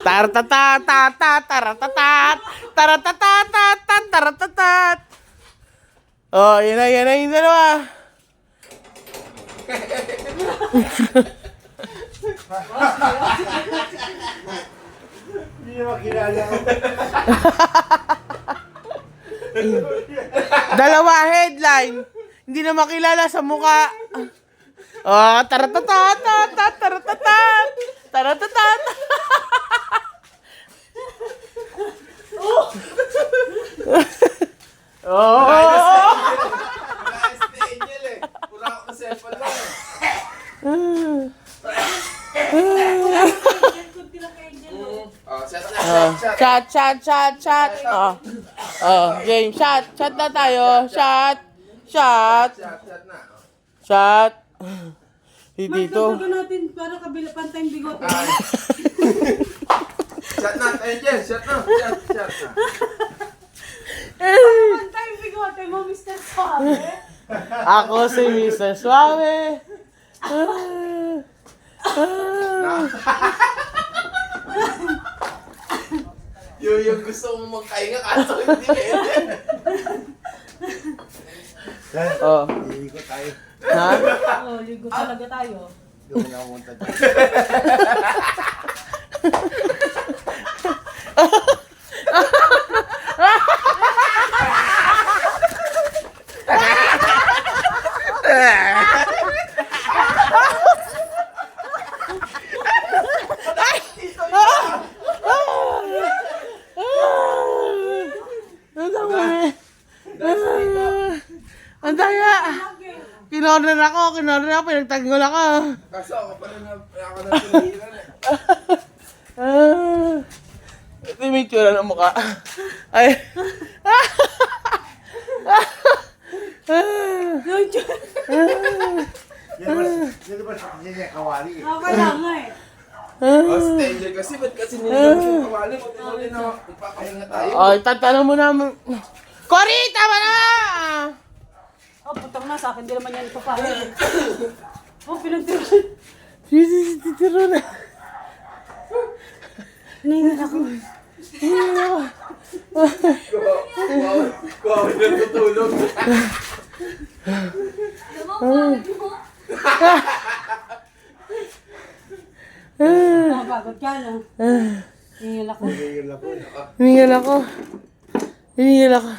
Taratata, taratatat, taratata, taratatat. Oh, yan na yung dalawa. Hindi na makilala ko. Dalawa headline. Hindi na makilala sa mukha. Oh, taratata, taratata, taratata. Oh. Angel eh. Pura ako sa cellphone lang. Chat. Game. Chat na tayo. Chat. Chat na. Chat. Dito. Magdagdagan natin para kabila pantay bigote. Chat na, Angel. Chat na. Pantay bigote mo, Mr. Suave. Ako si Mr. Suave. Yung gusto mo magkahinga kaso hindi pwede. Oh. Hindi ko tayo. Ha? Oh, ligo talaga tayo. Doon na pumunta dyan. Ang daya! Kinorner ako, pinagtanggol ako. Kaso ako pa rin ako na pinahiran eh. Ito yung may tsura ng mukha. Ay. Yan ba sa kanya niya kawali eh. Okay lang nga eh. Oh, si Angel kasi ba't kasi niligaw yung kawali mo? Tinuli na magpapahinga tayo. Ay, tatanong mo naman. Cory, tama na! Oh, putang na sa akin, di naman yan ipapahit. Oh, pinagtiruan. Titiro na. Nahingan ako. Kuha na tutulog. Nakapagod ka na. Nahingan ako. Yun ako. Hinihil ako.